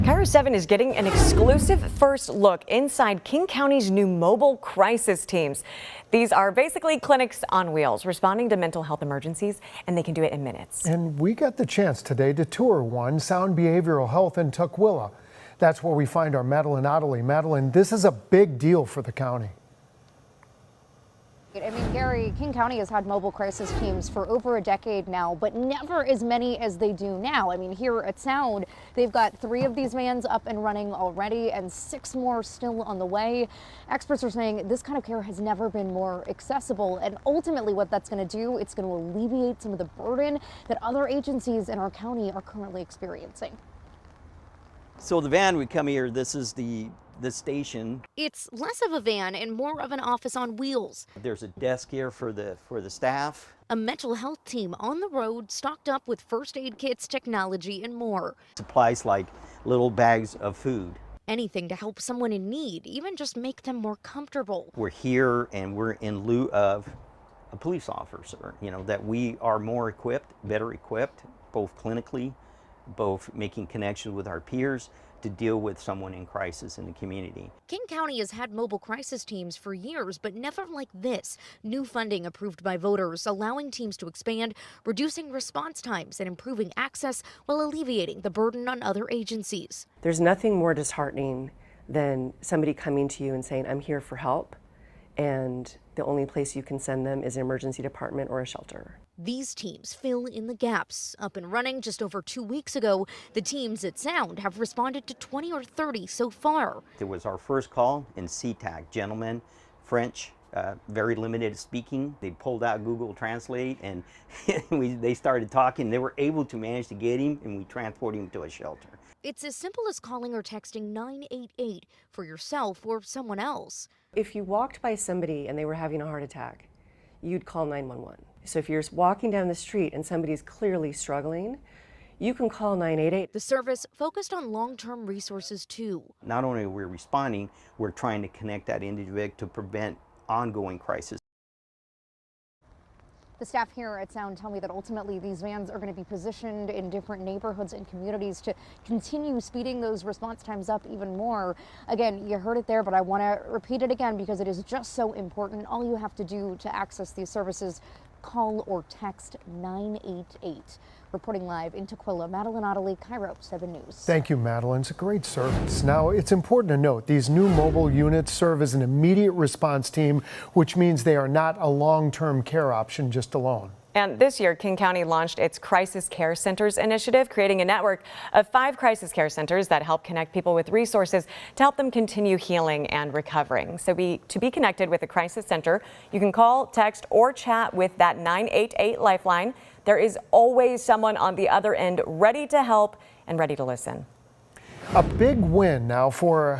KIRO 7 is getting an exclusive first look inside King County's new mobile crisis teams. These are basically clinics on wheels responding to mental health emergencies, and they can do it in minutes. And we got the chance today to tour one, Sound Behavioral Health in Tukwila. That's where we find our Madeline Ottley. Madeline, this is a big deal for the county. I mean, Gary, King County has had mobile crisis teams for over a decade now, but never as many as they do now. I mean, here at Sound, they've got 3 of these vans up and running already and 6 more still on the way. Experts are saying this kind of care has never been more accessible, and ultimately what that's going to do, it's going to alleviate some of the burden that other agencies in our county are currently experiencing. So the van would come here, this is the station. It's less of a van and more of an office on wheels. There's a desk here for the staff. A mental health team on the road, stocked up with first aid kits, technology, and more. Supplies like little bags of food. Anything to help someone in need, even just make them more comfortable. We're here and we're in lieu of a police officer, that we are more equipped, better equipped, both clinically, both making connections with our peers to deal with someone in crisis in the community. King County has had mobile crisis teams for years, but never like this. New funding approved by voters, allowing teams to expand, reducing response times and improving access while alleviating the burden on other agencies. There's nothing more disheartening than somebody coming to you and saying, I'm here for help, and the only place you can send them is an emergency department or a shelter. These teams fill in the gaps. Up and running just over 2 weeks ago, the teams at Sound have responded to 20 or 30 so far. It was our first call in SeaTac. Gentlemen, French, very limited speaking. They pulled out Google Translate and they started talking. They were able to manage to get him, and we transported him to a shelter. It's as simple as calling or texting 988 for yourself or someone else. If you walked by somebody and they were having a heart attack, you'd call 911. So if you're walking down the street and somebody's clearly struggling, you can call 988. The service focused on long-term resources too. Not only are we responding, we're trying to connect that individual to prevent ongoing crisis. The staff here at Sound tell me that ultimately these vans are going to be positioned in different neighborhoods and communities to continue speeding those response times up even more. Again, you heard it there, but I want to repeat it again because it is just so important. All you have to do to access these services, call or text 988. Reporting live in Tukwila, Madeline Ottley, KIRO 7 News. Thank you, Madeline. It's a great service. Now, it's important to note these new mobile units serve as an immediate response team, which means they are not a long-term care option just alone. And this year, King County launched its Crisis Care Centers initiative, creating a network of 5 crisis care centers that help connect people with resources to help them continue healing and recovering. So to be connected with a crisis center, you can call, text, or chat with that 988 lifeline. There is always someone on the other end ready to help and ready to listen. A big win now for